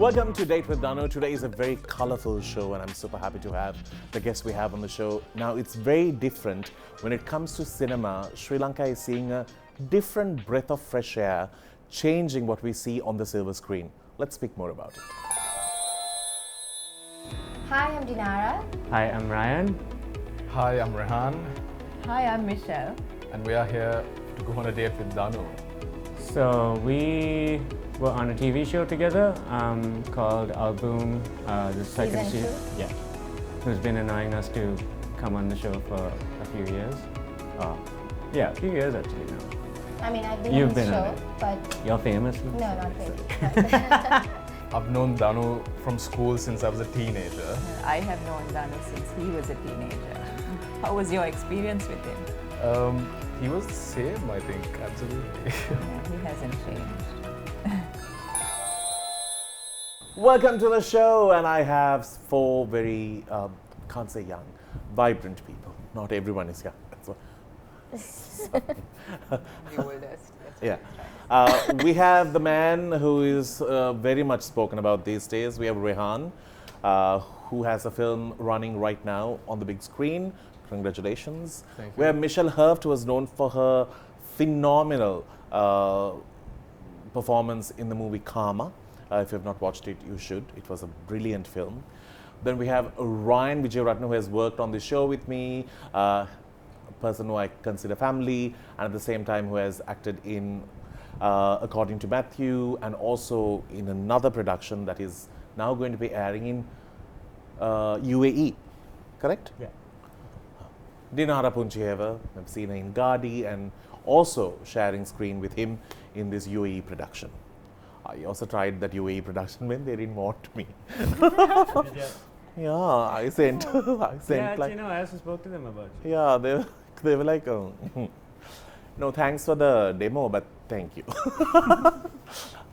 Welcome to Date with Danu. Today is a very colorful show and I'm super happy to have the guests we have on the show. Now it's very different when it comes to cinema. Sri Lanka is seeing a different breath of fresh air, changing what we see on the silver screen. Let's speak more about it. Hi, I'm Dinara. Hi, I'm Ryan. Hi, I'm Rahan, Hi, I'm Michelle. and we are here to go on a date with Danu. So we were on a TV show together called Album. The second Season season. Yeah, who's been annoying us to come on the show for a few years. Yeah, a few years actually now. I mean, I've been You've on the been on show, it. but You're famous now. no, not really. I've known Danu from school since I was a teenager. I have known Danu since he was a teenager. How was your experience with him? He was the same, I think, absolutely. Yeah, he hasn't changed. Welcome to the show, and I have four very, can't say young, vibrant people. Not everyone is young. The oldest. Yeah. We have the man who is very much spoken about these days. We have Rehan, who has a film running right now on the big screen. Congratulations. Thank you. We have Michelle Herft, who was known for her phenomenal performance in the movie Karma. If you have not watched it, you should. It was a brilliant film. Then we have Ryan Wijayaratne, who has worked on the show with me, a person who I consider family, and at the same time who has acted in According to Matthew, and also in another production that is now going to be airing in UAE. Correct? Yeah. Dinara Punchihewa, I've seen her in Gadi and also sharing screen with him in this UAE production. I also tried that UAE production when they didn't want me. Yeah, I sent Yeah, like, actually, no, I also spoke to them about it. yeah, they were like, no, thanks for the demo, but thank you.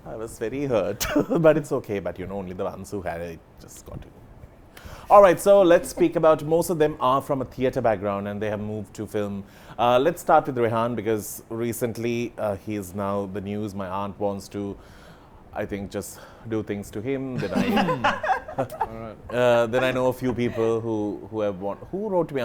I was very hurt, but it's okay. But you know, only the ones who had it just got it. All right, so let's speak about, most of them are from a theatre background and they have moved to film. Let's start with Rehan because recently he is now the news. My aunt wants to, I think, just do things to him. Then then I know a few people who wrote me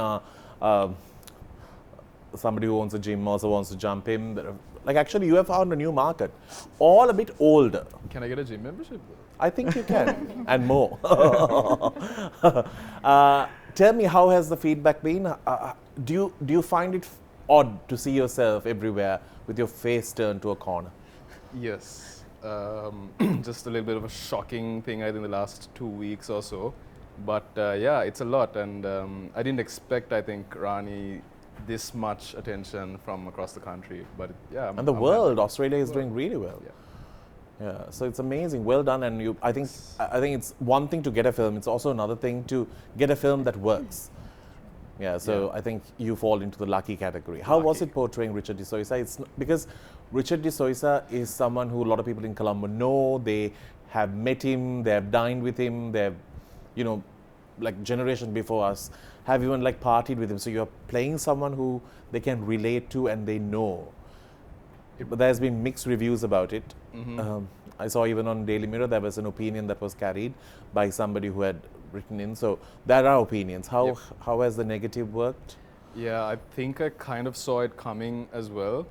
somebody who owns a gym also wants to jump him. Like actually, you have found a new market, all a bit older. Can I get a gym membership? I think you can, and more. Tell me, how has the feedback been? Do you find it odd to see yourself everywhere with your face turned to a corner? Yes. Just a little bit of a shocking thing, I think, the last 2 weeks or so. But yeah, it's a lot, and I didn't expect, I think, Rani this much attention from across the country. But yeah, And the I'm world, happy. Australia is doing really well. Yeah. Yeah, so it's amazing. Well done, and I think it's one thing to get a film. It's also another thing to get a film that works. Yeah, so Yeah. I think you fall into the lucky category. How was Lucky. it portraying Richard de Soisa? Because Richard de Soisa is someone who a lot of people in Colombo know. They have met him. They have dined with him. They have, like generation before us, have even like partied with him. So you're playing someone who they can relate to and they know. But there's been mixed reviews about it. I saw even on Daily Mirror there was an opinion that was carried by somebody who had written in. So there are opinions. How has the negative worked? Yeah, I think I kind of saw it coming as well.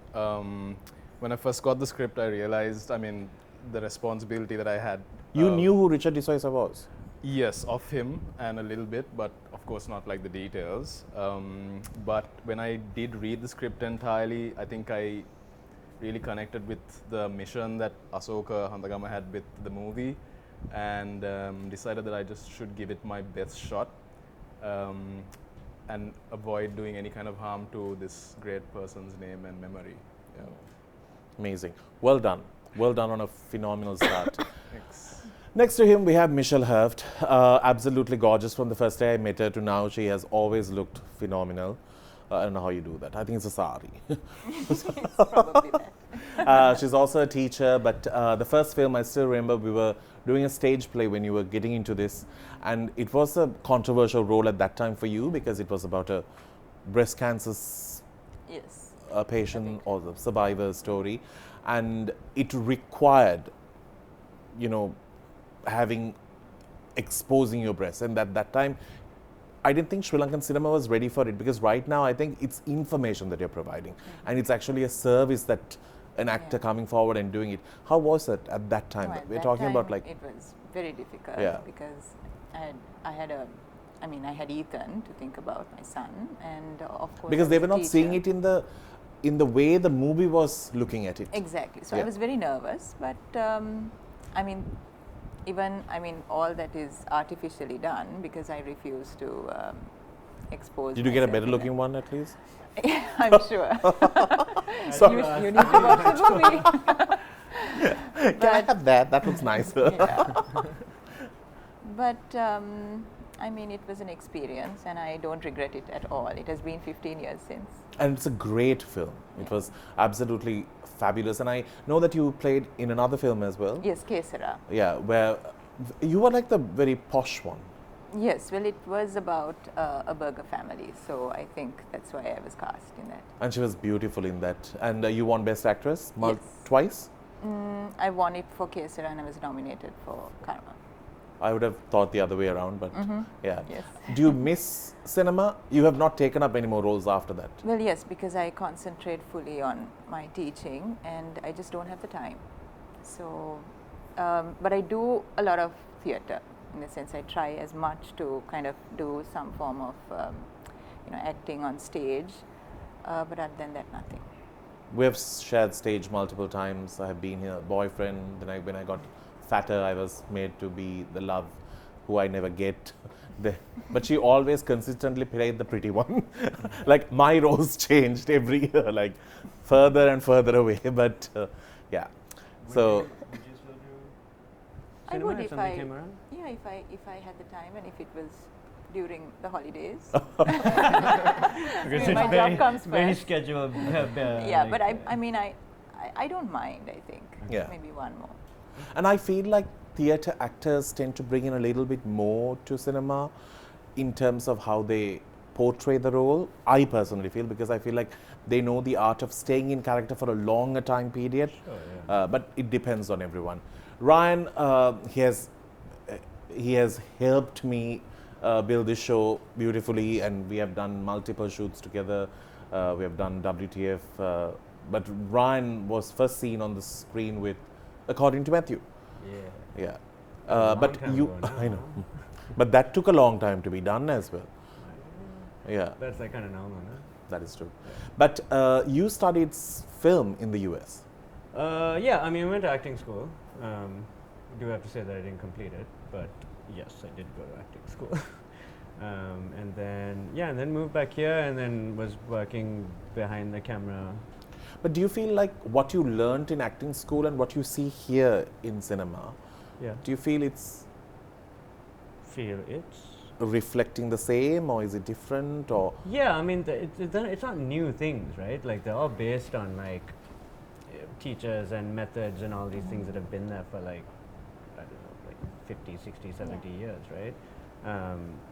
When I first got the script, I realized, the responsibility that I had. You knew who Richard de Soisa was? Yes, of him and a little bit, but of course not like the details. But when I did read the script entirely, I think I really connected with the mission that Asoka Handagama had with the movie, and decided that I just should give it my best shot and avoid doing any kind of harm to this great person's name and memory. Yeah. Amazing. Well done. Well done on a phenomenal start. Thanks. Next to him, we have Michelle Herft. Absolutely gorgeous from the first day I met her to now. She has always looked phenomenal. I don't know how you do that. I think it's a sari. Probably that. She's also a teacher, but the first film, I still remember we were doing a stage play when you were getting into this, and it was a controversial role at that time for you because it was about a breast cancer Yes. patient or the survivor story, and it required, exposing your breasts. And at that time, I didn't think Sri Lankan cinema was ready for it, because right now I think it's information that you're providing, and it's actually a service that an actor coming forward and doing it. How was it at that time? No, at We're that talking about time like it was very difficult Yeah. because I had Ethan to think about, my son, and of course because I they was were a not seeing teacher. it in the way the movie was looking at it. Exactly. So Yeah. I was very nervous, but all that is artificially done because I refuse to expose. Did you get a myself better in looking one at least? I'm sure. you need to watch the movie. Can I have that? That looks nicer. Yeah. But it was an experience, and I don't regret it at all. It has been 15 years since. And it's a great film. It was absolutely fabulous. And I know that you played in another film as well. Yes, Kesara. Yeah, where you were like the very posh one. Yes, well, it was about a burger family, so I think that's why I was cast in that. And she was beautiful in that. And you won Best Actress Yes. twice? I won it for Kesara and I was nominated for Karma. I would have thought the other way around, but yeah. Yes. Do you miss cinema? You have not taken up any more roles after that. Well, yes, because I concentrate fully on my teaching and I just don't have the time. So, but I do a lot of theatre. In the sense, I try as much to kind of do some form of, acting on stage. But other than that, nothing. We have shared stage multiple times. I have been here, boyfriend. Then when I got fatter, I was made to be the love, who I never get. But she always consistently played the pretty one. Like my roles changed every year, like further and further away. But yeah, so. Would you still do I cinema would if if something I, came around? yeah, if I had the time and if it was during the holidays. Because my job comes very first. scheduled. Yeah, but I don't mind, I think. Yeah. Maybe one more. And I feel like theatre actors tend to bring in a little bit more to cinema in terms of how they portray the role. I personally feel, because I feel like they know the art of staying in character for a longer time period. Sure, yeah. But it depends on everyone. Ryan, he has helped me build this show beautifully, and we have done multiple shoots together. We have done WTF, but Ryan was first seen on the screen with According to Matthew. Yeah. Yeah. Long But time you, ago now. I know. But that took a long time to be done as well. Yeah, That's like kind of normal, no? that is true. But you studied film in the US. Yeah, I mean, I went to acting school. I do have to say that I didn't complete it, but yes, I did go to acting school. And then moved back here, and then was working behind the camera. But do you feel like what you learned in acting school and what you see here in cinema, Yeah. do you feel it's Feel it's. reflecting the same, or is it different, or Yeah, I mean, it's not new things, right? Like, they're all based on, like, teachers and methods and all these things that have been there for, like, I don't know, like 50, 60, 70 years, right?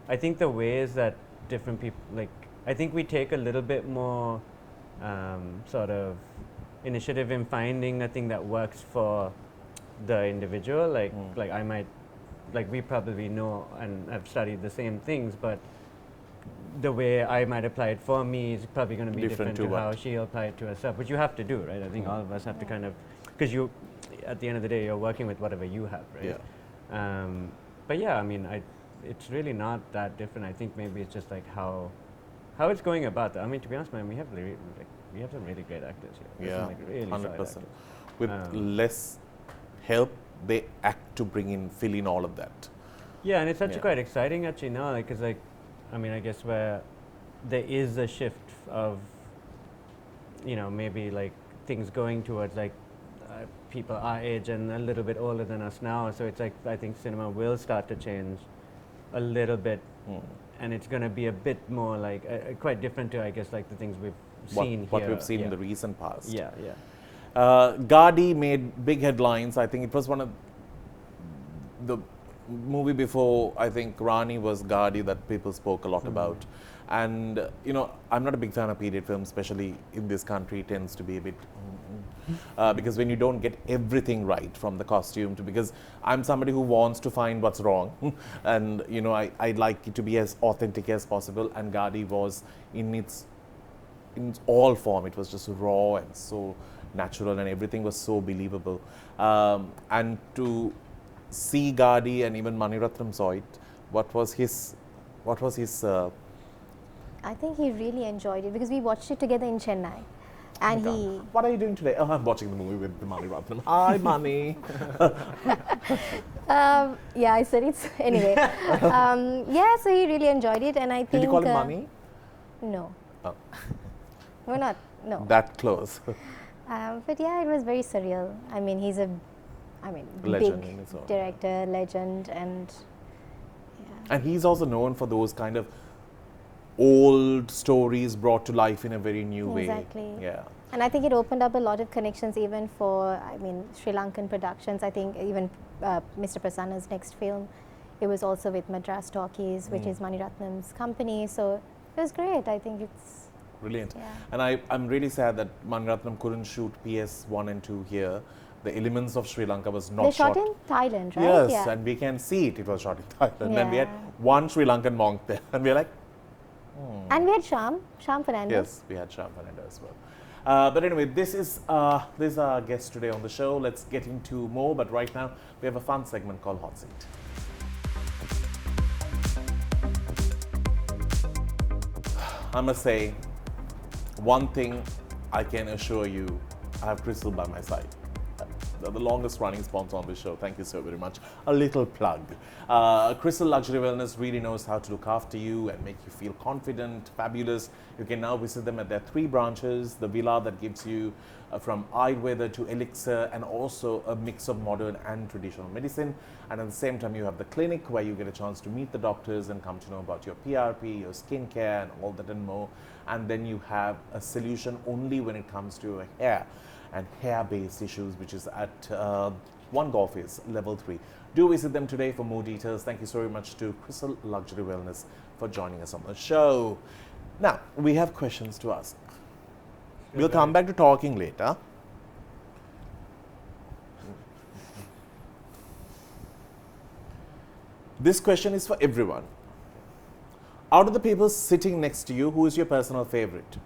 I think the ways that different people, like, I think we take a little bit more sort of initiative in finding a thing that works for the individual. Like, like I might, like, we probably know and have studied the same things, but the way I might apply it for me is probably going to be Different different to to how what? she'll apply it to herself, which you have to do, right? I think all of us have to kind of, because you, at the end of the day, you're working with whatever you have, right? Yeah. But yeah, I mean, it's really not that different. I think maybe it's just like how it's going about that. I mean, to be honest, man, we have some really great actors here. There's some, yeah, like, really solid 100%. actors. With less help, they act to fill in all of that. Yeah, and it's actually Yeah. quite exciting actually now, like, 'cause, like, I mean, I guess where there is a shift of, maybe like things going towards like people our age and a little bit older than us now. So it's like, I think cinema will start to change a little bit, and it's going to be a bit more like quite different to, I guess, like the things we've seen What here. we've seen yeah. in the recent past. Yeah, yeah. Gadi made big headlines. I think it was one of the movie before, I think Rani was Gadi, that people spoke a lot about. And I'm not a big fan of period films, especially in this country. It tends to be a bit because when you don't get everything right from the costume to, because I'm somebody who wants to find what's wrong and you know I like it to be as authentic as possible, and Gadi was in its all form. It was just raw and so natural, and everything was so believable. And to see Gadi and even Maniratnam saw it, what was his I think he really enjoyed it because we watched it together in Chennai. And what are you doing today? Oh, I'm watching the movie with Maniratnam. Hi, Mani. yeah, I said it's anyway. Yeah, so he really enjoyed it, and I think. Did you call him Mani? No. Oh. We're not. No. That close. But yeah, it was very surreal. I mean, he's a, Legend in big his own, director, legend, and And he's also known for those kind of old stories brought to life in a very new way. Exactly. Yeah. And I think it opened up a lot of connections even for, Sri Lankan productions. I think even Mr. Prasanna's next film, it was also with Madras Talkies, which is Maniratnam's company. So it was great. I think it's Brilliant. Yeah. And I'm really sad that Maniratnam couldn't shoot PS 1 and 2 here. The elements of Sri Lanka was not they shot in Thailand, right? Yes, Yeah. and we can see it. It was shot in Thailand. And we had Yeah. one Sri Lankan monk there. And we were like, And we had Sham Fernandez. yes, we had Shyam Fernando as well. But anyway, this is our guest today on the show. Let's get into more. But right now, we have a fun segment called Hot Seat. I must say, one thing I can assure you, I have Crystal by my side. The longest running sponsor on this show. Thank you so very much. A little plug. Crystal Luxury Wellness really knows how to look after you and make you feel confident, fabulous. You can now visit them at their 3 branches. The villa that gives you from Ayurveda to elixir, and also a mix of modern and traditional medicine. And at the same time, you have the clinic where you get a chance to meet the doctors and come to know about your PRP, your skincare, and all that and more. And then you have a solution only when it comes to your hair and hair-based issues, which is at One Golf is level 3. Do visit them today for more details. Thank you so very much to Crystal Luxury Wellness for joining us on the show. Now, we have questions to ask. We'll come back to talking later. This question is for everyone. Out of the people sitting next to you, who is your personal favorite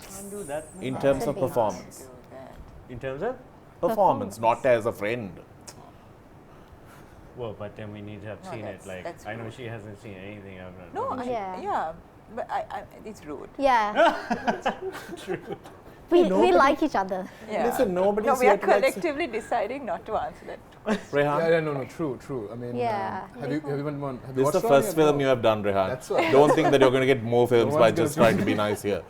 Can't do that. in terms of That's a big performance? In terms of? Performance, not as a friend. Well, but then we need to have No, seen it. that's- Like, that's I know rude. she hasn't seen anything. I've not. No, I've Yeah. yeah, but it's rude. Yeah. we like each other. Yeah. Listen, nobody's No, we here are to like say- collectively deciding not to answer that. Rehan, Yeah, no, true. I mean, Yeah. have you this is watched the Rahan first yet? film No. you have done, Rehan. That's right. Don't think that you're going to get more films No by one's just gonna trying to be nice here.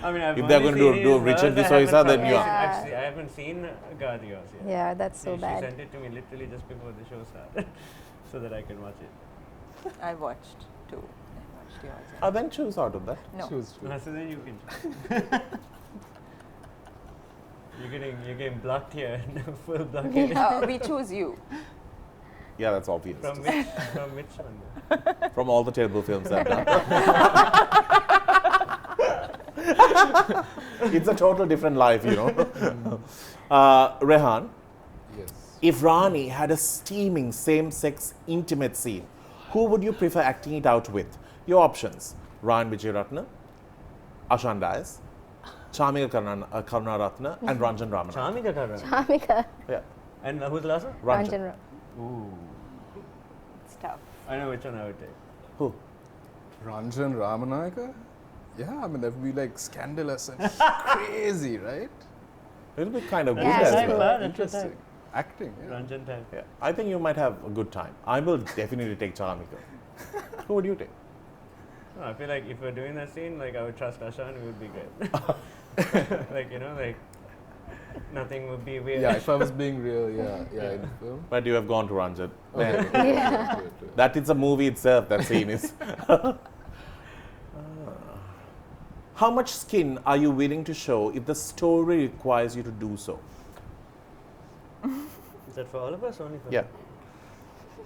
I mean, I've If they're only going to seen do his Richard work, I D'Souza, haven't then you probably- are- Actually, I haven't seen Gadios yet. Yeah, that's so She bad. sent it to me literally just before the show started, so that I can watch it. I watched too. I watched yours. Then choose out of that. No. Choose. So then you can. You're getting blocked here. Full blockade. We choose you. Yeah, that's obvious. From which one? From all the terrible films I've done. It's a total different life, you know. Rehan, Yes. if Rani had a steaming same-sex intimate scene, who would you prefer acting it out with? Your options: Rahan Wijayaratne, Ashan Dias, Chamika Karunaratne, and Ranjan Ramanan. Chamika Karan. Amika. Yeah, And who's the last one? Ranjan. Ranjan. Ooh. It's tough. I know which one I would take. Who? Ranjan Ramanayaka? Yeah, I mean, that would be like scandalous and crazy, right? It'll be kind of good Yeah, as that's well. cool. That's Interesting. Acting, yeah. Ranjan time. Yeah, I think you might have a good time. I will definitely take Chamika. Who would you take? No, I feel like if we're doing that scene, like I would trust Ashan, we would be good. Like, you know, like nothing would be weird. Yeah, if I was being real, yeah, in the film. But you have gone to Ranjan. Okay, Man, okay, Yeah. okay. that is a movie itself, that scene is. How much skin are you willing to show if the story requires you to do so? Is that for all of us? Only for Yeah,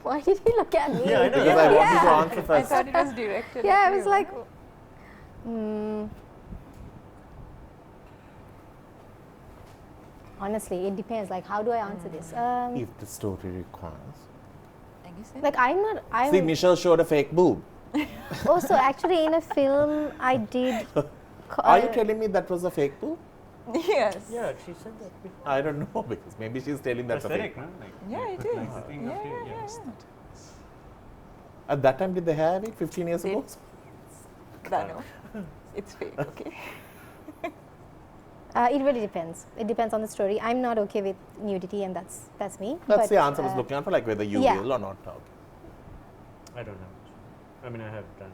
Why did he look at me? Yeah, I know. because I want you to Yeah. answer I first. thought it was directed. Yeah, at I was you. like, honestly, it depends. Like, how do I answer this? If the story requires. Like you said. Like, I'm not. See, Michelle showed a fake boob. Also, actually, in a film, I did. Are you telling me that was a fake boob? Yes. Yeah, she said that before. I don't know because maybe she's telling that's a fake. Aesthetic, no? Like, Yeah, it like is. the thing Yeah, of you, yeah. At that time, did they have it 15 years ago? Danu. It's fake, okay? It really depends. It depends on the story. I'm not okay with nudity, and that's me. That's but, the answer I was looking at for, like whether you yeah. will or not. Okay. I don't know. I mean, I have done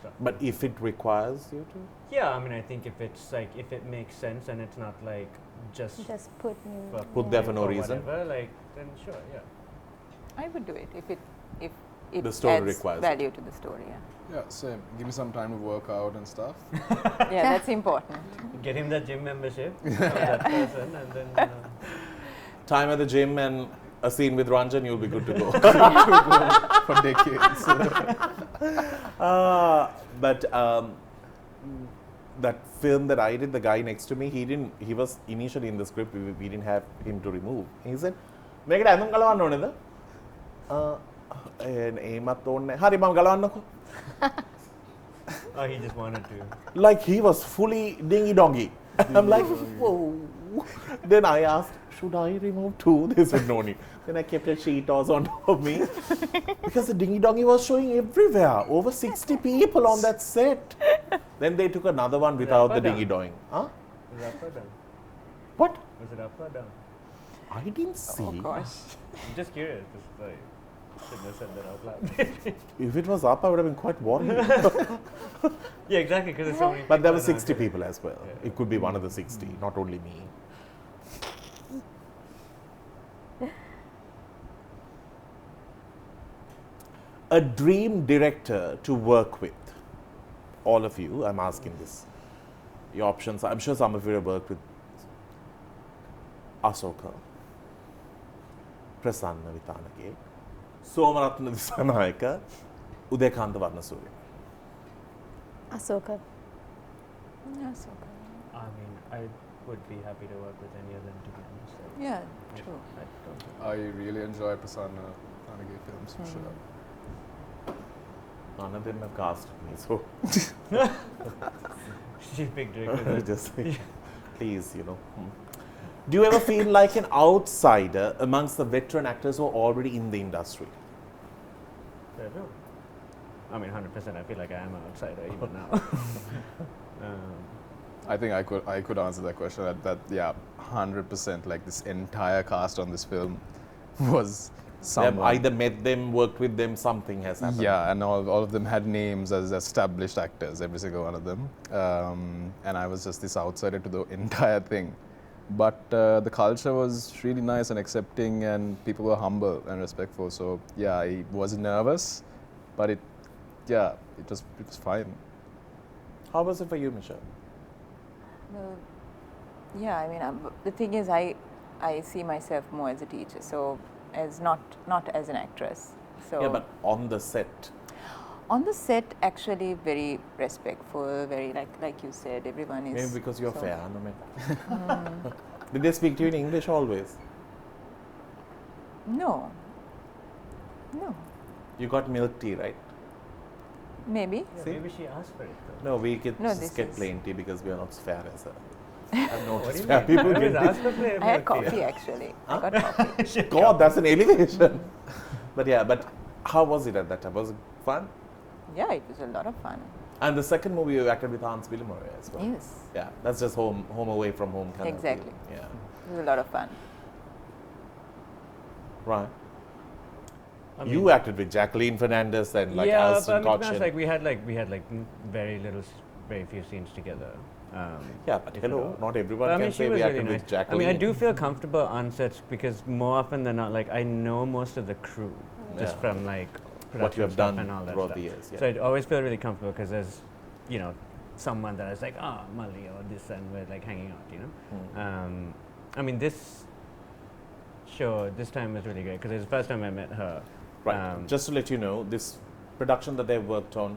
stuff. But if it requires you to? Yeah, I mean, I think if it's like, if it makes sense and it's not like just put for Put there for no or reason. whatever, like, then sure, yeah. I would do it if it The story adds requires it. value to the story. Yeah. Yeah, same. Give me some time to work out and stuff. Yeah, that's important. Get him that gym membership for that person, and then Time at the gym and a scene with Ranjan, you'll be good to go. For decades. But that film that I did, the guy next to me, he was initially in the script, we didn't have him to remove. He said, මේකට ඇඳුම් ගලවන්න ඕනේද? ඒමත් ඕනේ. හරි මම ගලවන්නකෝ. oh, he just wanted to. Like he was fully dingy dongy. I'm like, whoa. Then I asked, should I remove too? They said no need. Then I kept a sheet on top of me because the dingy dongy was showing everywhere. Over 60 people on that set. Then they took another one without the dingy dongy. Huh? Was it up or down? What? Was it up or down? I didn't see. Oh gosh. I'm just curious. Just like, shouldn't have said that out loud. If it was up, I would have been quite worried. Yeah, exactly, because there's so many. But there were people and 60 people as well. Yeah. It could be one of the 60, not only me. A dream director to work with. All of you, I'm asking this. Your options, I'm sure some of you have worked with Asoka, Prasanna Vitanage, Somaratna Disanayaka, Udekanta Varnasurya. Ahsoka. That's okay. I mean, I would be happy to work with any of them, to be honest. Like, Yeah, yeah, true. I don't think- I really enjoy Prasanna Tanagay films for sure. None of them have cast me, so She picked Drake. just like, please, you know. Do you ever feel like an outsider amongst the veteran actors who are already in the industry? I don't know. I mean, 100%. I feel like I am an outsider even now. I think I could answer that question. That yeah, 100%. Like this entire cast on this film was They have someone. either met them, worked with them, something has happened. Yeah, and all of them had names as established actors, every single one of them. And I was just this outsider to the entire thing. But the culture was really nice and accepting, and people were humble and respectful. So yeah, I was nervous, but it was fine. How was it for you, Michelle? Well, yeah, I mean, the thing is, I see myself more as a teacher, so as not as an actress. So Yeah, but on the set. on the set, actually, very respectful, very like you said, everyone is. Maybe because you're so- fair, no man. Did they speak to you in English always? No. No. You got milk tea, right? Maybe. Yeah, See? maybe she asked for it though. No, we get No, just this get is- plain tea because we are not fair as a. I've What do noticed you fair mean? people I always get ask for plain I had milk tea. coffee actually. I got coffee. God, that's an elevation. But yeah, but how was it at that time? Was it fun? Yeah, it was a lot of fun. And the second movie you acted with Hans Willemore as well. Yes. Yeah, that's just home away from home kind Exactly. of feel. Yeah, It was a lot of fun. right. I You mean, acted with Jacqueline Fernandez and like yeah, Alison but I mean, to be honest, Kotchen. like we had very few scenes together. Yeah, but if hello, at all. not everyone But I can mean, she say was we really acted nice. with Jacqueline. I mean, I do feel comfortable on sets because more often than not, like I know most of the crew just Yeah. from like what production you have stuff done and all that throughout stuff. the years. Yeah. So I always feel really comfortable because there's, you know, someone that is like, Mali or this, and we're like hanging out, you know. I mean, this show this time was really great because it's the first time I met her. Right. Just to let you know, this production that they've worked on,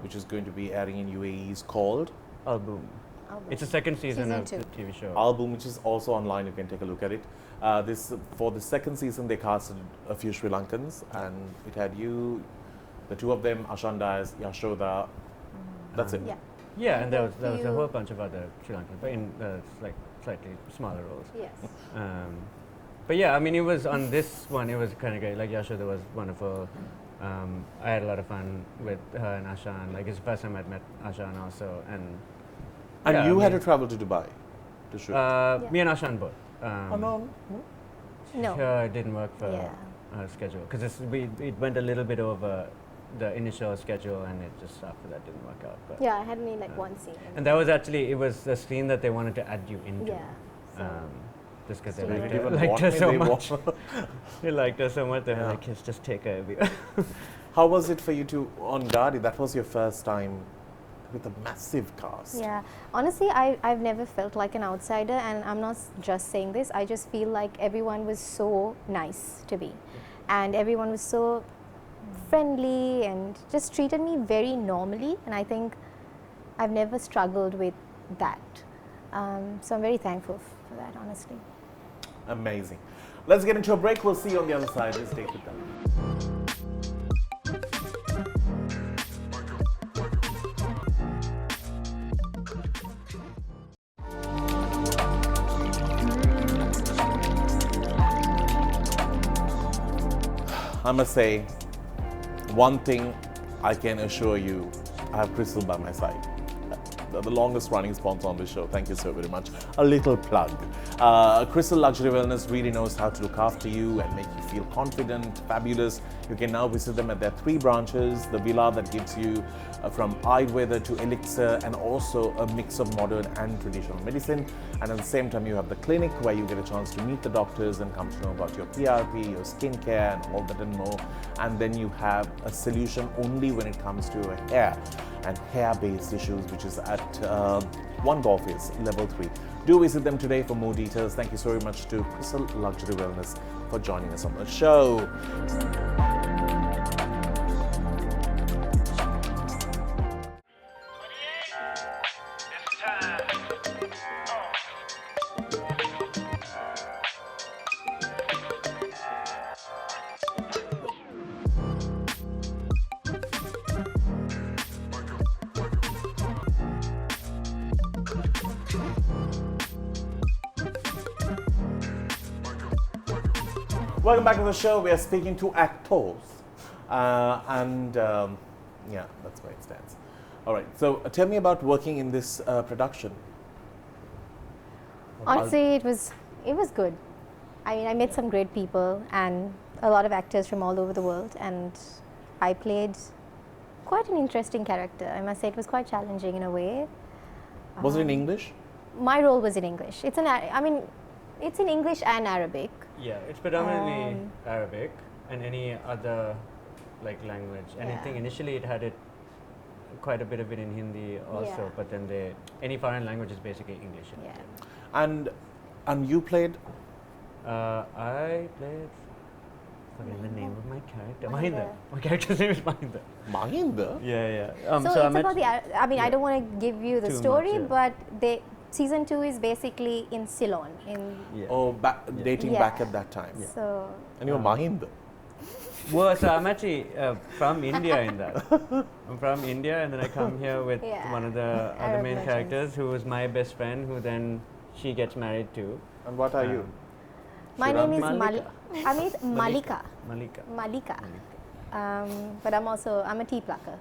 which is going to be airing in UAE, is called Album. Album. It's the second season of Season the TV show. Album, which is also online. You can take a look at it. This for the second season, they casted a few Sri Lankans, and it had you, the two of them, Ashan Dias, Yashoda. That's it. Yeah. Yeah, and there was a few- whole bunch of other Sri Lankans, but in like slightly smaller roles. Yes. But yeah, I mean, it was on this one. It was kind of great. Like Yashoda was wonderful. I had a lot of fun with her and Ashan. Like it's the first time I'd met Ashan also, and yeah, You I had to mean, travel to Dubai to shoot. Yeah. Me and Ashan both. Oh no. No. Sure, it didn't work for Yeah. our schedule because it went a little bit over the initial schedule, and it just after that didn't work out. But Yeah, I had only like one scene. and that was actually, it was the scene that they wanted to add you into. Yeah. So Just because they They liked didn't her, even liked want her me, so they much. want- They liked her so much, they were Yeah. like, yes, just take her everywhere. How was it for you to on Gadi? That was your first time with a massive cast. yeah, honestly, I've never felt like an outsider, and I'm not just saying this. I just feel like everyone was so nice to me, and everyone was so friendly and just treated me very normally. And I think I've never struggled with that. So I'm very thankful for that, honestly. Amazing. Let's get into a break. We'll see you on the other side. Let's take it down. I must say, one thing I can assure you, I have Crystal by my side. The longest running sponsor on this show. Thank you so very much. A little plug. Crystal Luxury Wellness really knows how to look after you and make you feel confident, fabulous. You can now visit them at their 3 branches. The villa that gives you from Ayurveda to elixir, and also a mix of modern and traditional medicine. And at the same time, you have the clinic where you get a chance to meet the doctors and come to know about your PRP, your skincare, and all that and more. And then you have a solution only when it comes to hair and hair-based issues, which is at One Golf Level 3. Do visit them today for more details. Thank you so very much to Crystal Luxury Wellness for joining us on the show. Welcome back to the show. We are speaking to actors. Yeah, that's where it stands. All right, so tell me about working in this production. Honestly, it was good. I mean, I met some great people and a lot of actors from all over the world, and I played quite an interesting character. I must say, it was quite challenging in a way. Was it in English? My role was in English. It's in English and Arabic. Yeah, it's predominantly Arabic and any other like language. Anything Yeah. initially it had quite a bit of it in Hindi also, Yeah. but then any foreign language is basically English. in Yeah. it. And you played? I played. Forget the name of my character. Mahinder. Mahinder. My character's name is Mahinder. Mahinder? Yeah. So it's about I mean, I don't want to give you the Too story, much, but season 2 is basically in Ceylon. Oh, dating Yeah. back at that time. So And you're Mahinder. Well, so I'm actually from India in that. I'm from India, and then I come here with Yeah. one of the other Arab main merchants. characters, who was my best friend, who then she gets married to. And what are you? my name is Malika. Malika. Malika. Malika. But I'm a tea plucker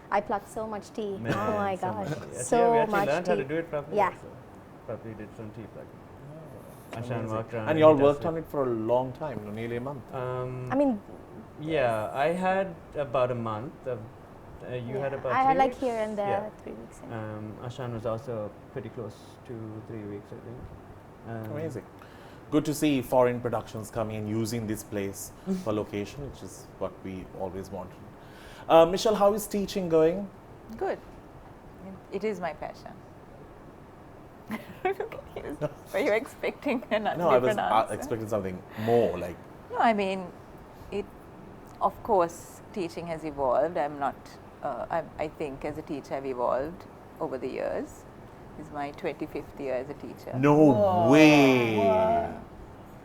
I pluck so much tea. Man, oh my so gosh. much tea. Actually, So we actually much learned tea. how to do it properly. Yeah. Also. Probably did some tea plucking. Ashan walked around. And you all worked on it for a long time, nearly a month. I mean, yeah, I had about a month. You had about 3 I had like weeks? here and there Yeah. 3 weeks. Yeah. Ashan was also pretty close to 3 weeks, I think. Amazing. Good to see foreign productions coming and using this place for location, which is what we always wanted. Michelle, how is teaching going? Good. It is my passion. Were you expecting a No, I was different answer? expecting something more like. No, I mean, of course, teaching has evolved. I'm not, I think as a teacher I've evolved over the years. This is my 25th year as a teacher. No way.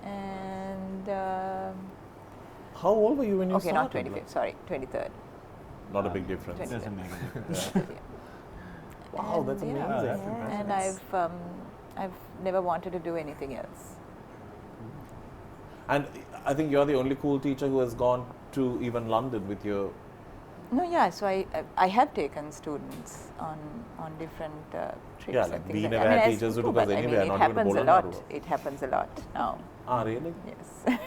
And How old were you when you okay, started? not 25th, sorry, 23rd. Not a big difference. 23rd. Doesn't make a difference. Wow, And, that's you know, amazing. And I've never wanted to do anything else. And I think you're the only cool teacher who has gone to even London with your. No, yeah. So I have taken students on different trips. Yeah, and like things we like never that. I mean, had I teachers who do, took but us I mean, anywhere, it not even happens a Bolonaro. lot. It happens a lot now. Ah, really? Yes.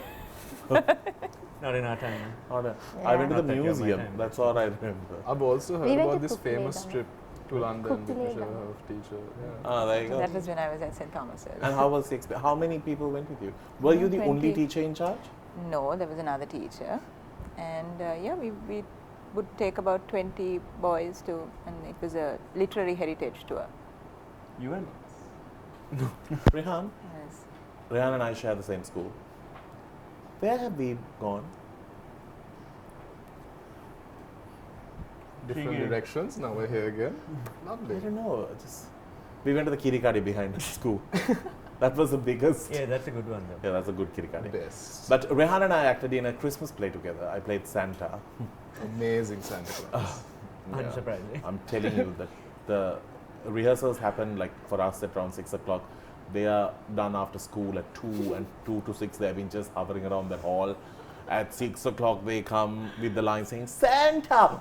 Not in our time. Not a- I went to the Not that you're my museum. time. That's all I remember. I've also heard We went about to this Cookville, famous Danu. trip to London with Cookville, Mr. Danu. Herft teacher. Yeah. Ah, there you So go. that was when I was at St. Thomas's. And how was the experience? How many people went with you? Were you the only 20. teacher in charge? No, there was another teacher, and yeah, we would take about 20 boys to, and it was a literary heritage tour. You went? Rehan? Yes. Rehan and I share the same school. Where have we gone? Different Again. directions. Now we're here again. I Lovely. don't know. Just we went to the kirikadi behind the school. That was the biggest. Yeah, that's a good one though. Yeah, that's a good kirikadi. Best. But Rehan and I acted in a Christmas play together. I played Santa. Amazing Santa Claus. Yeah. Unsurprising. I'm telling you that the rehearsals happen like for us at around 6 o'clock. They are done after school at 2, and 2 to 6 they've been just hovering around the hall. At 6 o'clock they come with the line saying Santa.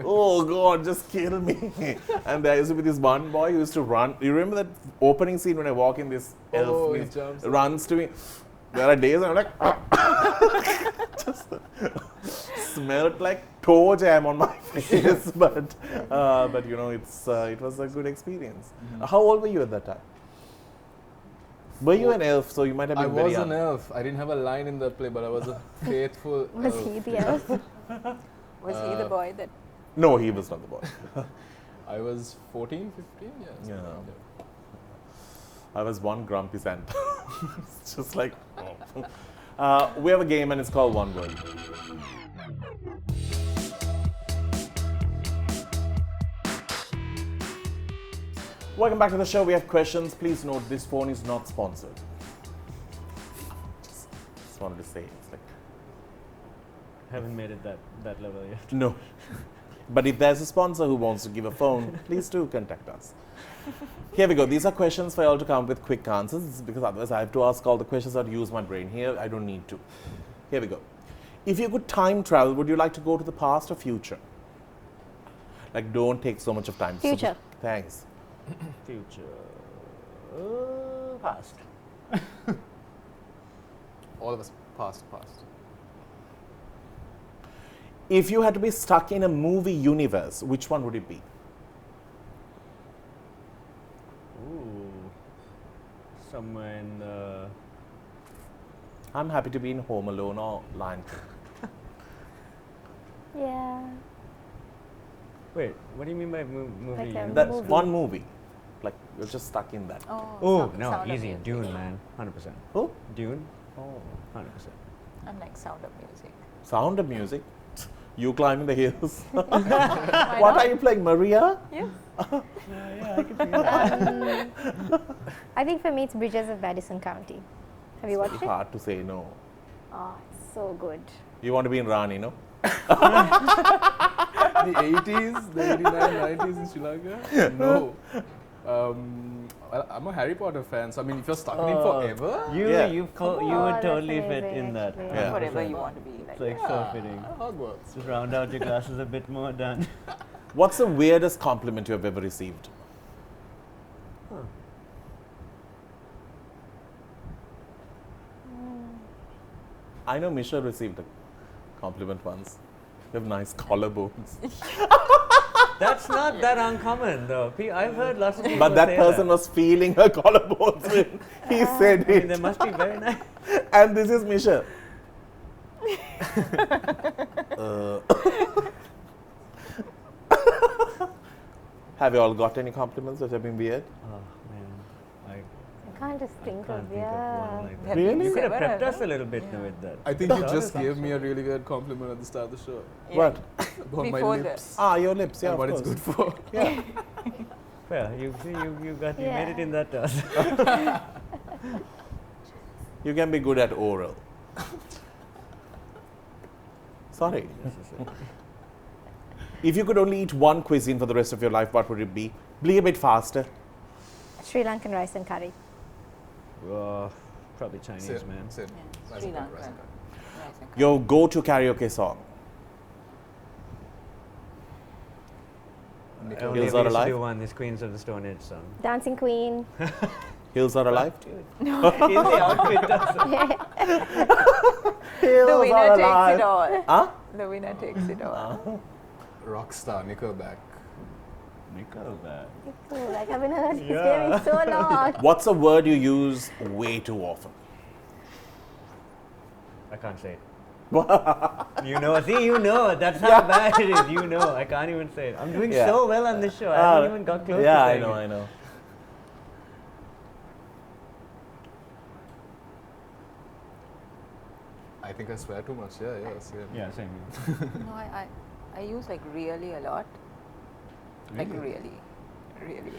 Oh God, just kill me. And there used to be this one boy who used to run. You remember that opening scene when I walk in, this elf Oh, he means- jumps. runs to me. There are days I'm like just smelled like toe jam on my face, but you know it was a good experience. How old were you at that time? Were you an elf? So you might have I been very was young. an elf. I didn't have a line in that play, but I was a faithful Was elf. he the elf? Was he the boy that? No, he was not the boy. I was 14, 15, yes. Yeah. I was one grumpy Santa. It's just like. We have a game and it's called One Word. Welcome back to the show. We have questions. Please note this phone is not sponsored. Just wanted to say it's like Haven't made it that level yet. no. But if there's a sponsor who wants to give a phone, please do contact us. Here we go. These are questions for you all to come up with quick answers because otherwise I have to ask all the questions or use my brain. Here I don't need to. Here we go. If you could time travel, would you like to go to the past or future? Like, don't take so much of time. Future. Thanks. Future. Past. All of us past. If you had to be stuck in a movie universe, which one would it be? Ooh. Somewhere in the. I'm happy to be in Home Alone or Lion King. Yeah. Wait, what do you mean by movie? Like a universe? That's movie. one movie. Like, you're just stuck in that. Oh, no, Sound of easy. Music. Dune, man. 100%. Oh, Dune? oh. 100%. Unlike Sound of Music. Sound of Music. You climbing the hills. Why What not? are you playing, Maria? Yes. Yeah, I can figure that. I think for me it's Bridges of Madison County. Have you watched It's it? hard to say no. Oh, it's so good. You want to be in Rani, no? The 80s, the 89, 90s in Sri Lanka? No. Well, I'm a Harry Potter fan, so I mean, if you're stuck in it forever, You Yeah. you Oh, would that's totally fit amazing, in that. actually. Yeah. Whatever you want to be like. It's like so fitting. Hogwarts. Just round out your glasses a bit more, done. What's the weirdest compliment you have ever received? I know Misha received a compliment once. You have nice collarbones. That's not that uncommon, though. I've heard lots of people But that say person was feeling her collarbones when he said I mean, it. they must be very nice. And this is Misha. Uh, have you all got any compliments that have been weird? Oh man, I can't just I think can't of, think of yeah. one like that. Have Really? You could have ever prepped ever? us a little bit Yeah. with that. I think you That just was gave me a really good compliment at the start of the show. Yeah. What? About my Before lips. Ah, your lips, yeah, And what of it's course. good for. Yeah. Well, you made it Yeah. in that task. You can be good at oral. Sorry. If you could only eat one cuisine for the rest of your life, what would it be? Be a bit faster. Sri Lankan rice and curry. Probably Chinese, Sit, man. sit. Yeah, Rice Sri and curry, Lanka. rice and curry. Rice and curry. Your go-to karaoke song. Only Hills we Are used to Alive? do one, this Queens of the Stone Age song. Dancing Queen. Hills Are Alive? In the outfit doesn't. The winner takes it all. Huh? The winner takes it all. Rockstar, Nickelback. Nickelback. Cool, like I haven't heard his Yeah. name in so long. What's a word you use way too often? I can't say it. You know, see, you know, that's how bad it is. You know, I can't even say it. I'm doing Yeah. so well on this show. I haven't even got close Yeah, to I saying know, it. I know. I think I swear too much. Yeah, yeah. Yeah, same. No, I use like really a lot. Like really. Really.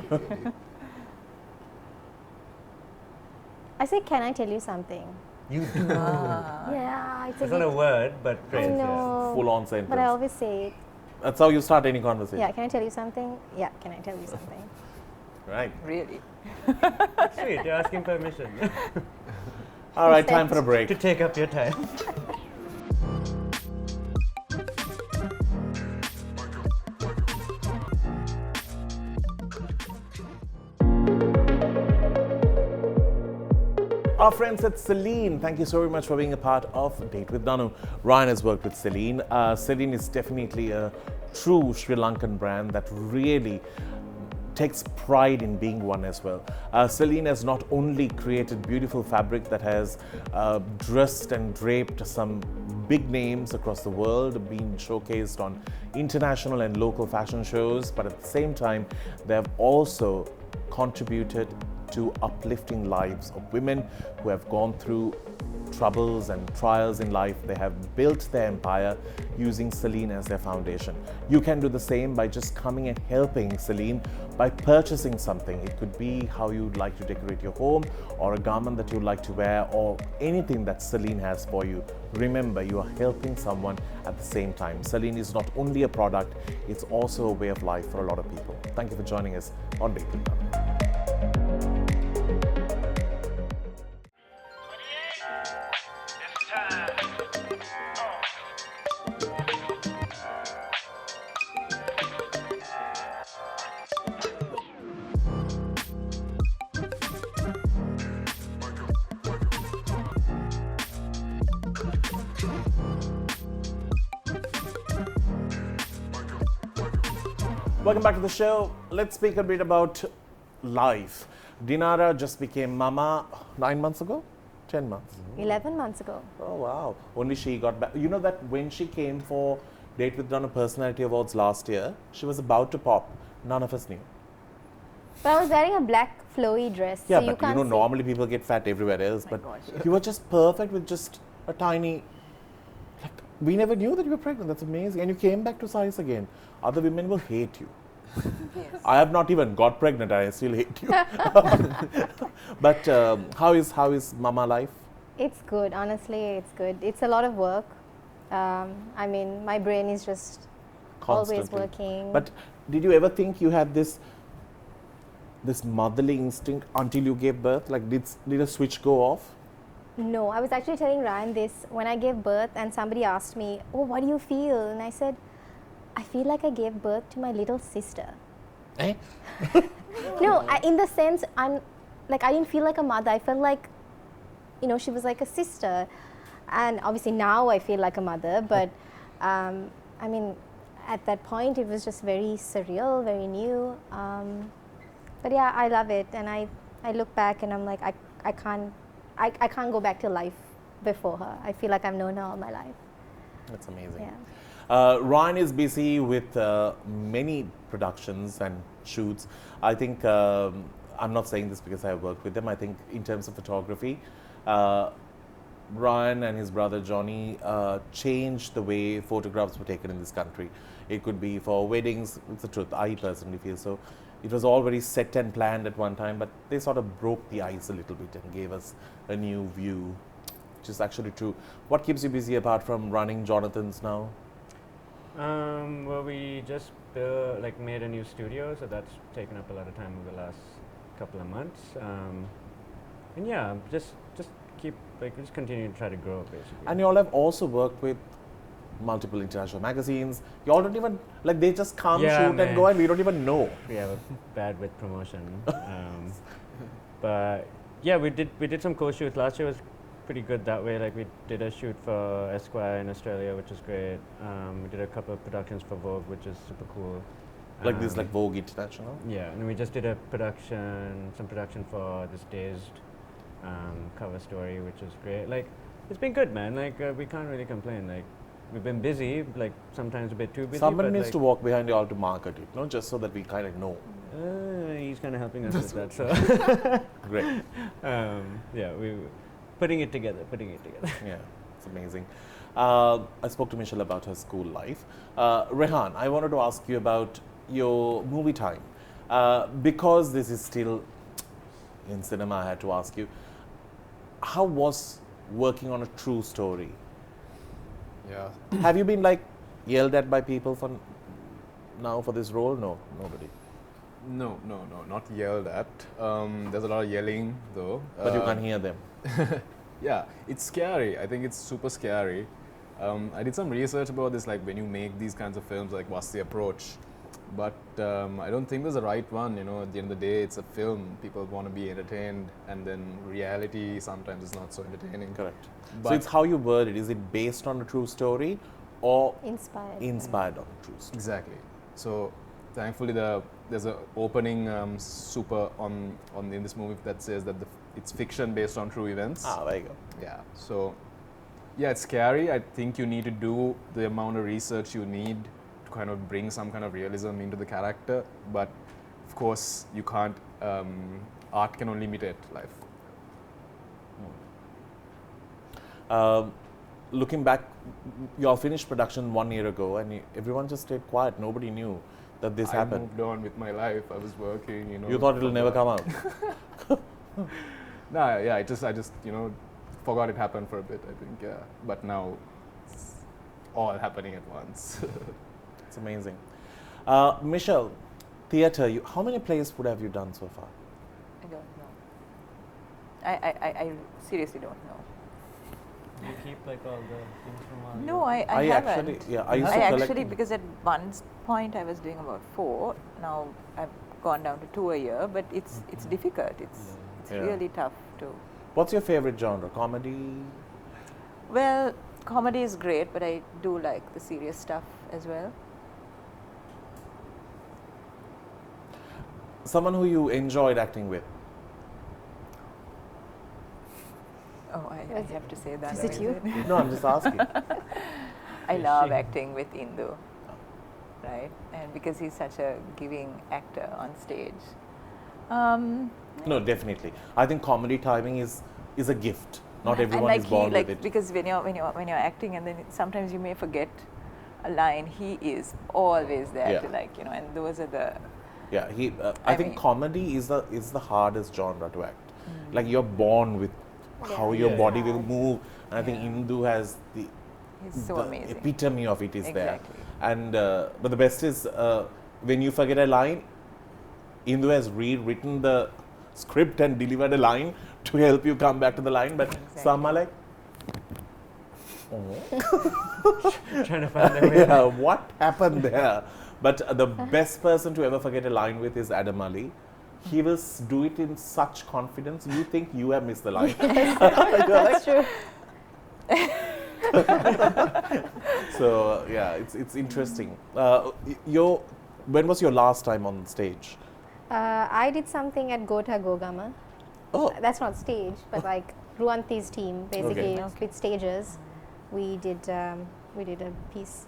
I say, can I tell you something? You do. Yeah, it's a It's not a bit, word, but I phrase. know. Full-on sentence. But I always say it. That's how you start any conversation. Yeah, can I tell you something? Yeah, can I tell you something? Right. Really. Yeah. Sweet, you're asking permission All right, time for a break. to take up your time. Our friends at Celine, thank you so very much for being a part of Date with Danu. Ryan has worked with Celine. Celine is definitely a true Sri Lankan brand that really takes pride in being one as well. Celine has not only created beautiful fabric that has dressed and draped some big names across the world, been showcased on international and local fashion shows, but at the same time, they have also contributed to uplifting lives of women who have gone through troubles and trials in life. They have built their empire using Celine as their foundation. You can do the same by just coming and helping Celine by purchasing something. It could be how you'd like to decorate your home, or a garment that you'd like to wear, or anything that Celine has for you. Remember, you are helping someone at the same time. Celine is not only a product, it's also a way of life for a lot of people. Thank you for joining us on Date with Danu. Welcome back to the show. Let's speak a bit about life. Dinara just became mama 9 months ago? 10 months? 11 months ago. Oh wow. Only she got back. You know that when she came for Date with Danu Personality Awards last year, she was about to pop. None of us knew. But I was wearing a black flowy dress. Yeah, so but you can't see. normally people get fat everywhere else. But gosh. you were just perfect with just a tiny. Like, we never knew that you were pregnant. That's amazing. And you came back to size again. Other women will hate you. Yes. I have not even got pregnant. I still hate you. But how is mama life? It's good, honestly, it's good. It's a lot of work. I mean, my brain is just always Constantly. working. But did you ever think you had this motherly instinct until you gave birth? Like, did a switch go off? No, I was actually telling Ryan this when I gave birth, and somebody asked me, "Oh, what do you feel?" And I said, "I feel like I gave birth to my little sister." Eh? No, in the sense, I didn't feel like a mother. I felt like, she was like a sister. And obviously now I feel like a mother, but I mean, at that point it was just very surreal, very new. But yeah, I love it, and I look back and I'm like, I can't go back to life before her. I feel like I've known her all my life. That's amazing. Yeah. Ryan is busy with many productions and shoots. I think, I'm not saying this because I have worked with them, I think in terms of photography, Ryan and his brother Johnny changed the way photographs were taken in this country. it could be for weddings. It's the truth. I personally feel so. It was all very set and planned at one time, but they sort of broke the ice a little bit and gave us a new view, which is actually true. What keeps you busy apart from running Jonathan's now? Well, we just made a new studio, so that's taken up a lot of time over the last couple of months. And yeah, just continue to try to grow, basically. And you all have also worked with multiple international magazines. You all don't even, like, they just come, Yeah, shoot man. and go, and we don't even know. We have a bad with promotion. But yeah, we did some cool shoots. Last year was pretty good that way. Like, we did a shoot for Esquire in Australia, which was great. We did a couple of productions for Vogue, which is super cool. Like this, like Vogue International. Yeah, and we just did some production for this Dazed cover story, which was great. Like, it's been good, man. Like, we can't really complain. Like, we've been busy, like sometimes a bit too busy. Someone but needs like to walk behind you all to market it, not just so that we kind of know. He's kind of helping us with that. So Great. yeah, we putting it together. Yeah, it's amazing. I spoke to Michelle about her school life. Rehan, I wanted to ask you about your movie time. Because this is still in cinema, I had to ask you, how was working on a true story? Yeah. Have you been like yelled at by people for this role? No, nobody. No, not yelled at. There's a lot of yelling though. But you can't hear them. Yeah, it's scary. I think it's super scary. I did some research about this, like when you make these kinds of films, like what's the approach? But I don't think there's a right one. You know, at the end of the day, it's a film. People want to be entertained, and then reality sometimes is not so entertaining. Correct. But So it's how you word it. Is it based on a true story or Inspired. on a true story? exactly. So thankfully, there's a opening super in this movie that says that it's fiction based on true events. Ah, there you go. Yeah. So yeah, it's scary. I think you need to do the amount of research you need to kind of bring some kind of realism into the character. But of course, you can't. Art can only imitate life. Looking back, you all finished production 1 year ago, and everyone just stayed quiet. Nobody knew that this I happened. moved on with my life. I was working. You know. You thought it'll never come out. Nah, yeah. I just forgot it happened for a bit. I think. Yeah. But now it's all happening at once. It's amazing. Michelle, theatre. How many plays would have you done so far? I don't know. I seriously don't know. Do you keep like all the things from all? No, I I haven't. actually, yeah, I used to I collect. actually, because at one point I was doing about 4. Now I've gone down to 2 a year, but it's difficult. It's Yeah. really tough to. What's your favorite genre? Comedy? Well, comedy is great, but I do like the serious stuff as well. Someone who you enjoyed acting with? Oh, I have to say that. Is it you? No, I'm just asking. I Is love she- acting with Indu, right? And because he's such a giving actor on stage. No, definitely. I think comedy timing is a gift. Not and everyone like is born like with it. because when you're acting, and then sometimes you may forget a line, he is always there Yeah. to and those are the. Yeah, I think mean- comedy is the hardest genre to act. Like you're born with how your Yeah. body will move, and I think Yeah. Indu has the He's so the amazing. epitome of it is there. Exactly. And but the best is when you forget a line, Indu has rewritten the script and delivered a line to help you come back to the line. But some are like, Trying to find their way. yeah, what happened there? But the best person to ever forget a line with is Adam Ali. He will do it in such confidence. You think you have missed the line. You're like, That's true. so yeah, it's interesting. When was your last time on stage? I did something at Gotha Gogama. Oh, That's not stage, but like Ruanti's team, basically Okay. with stages, we did a piece.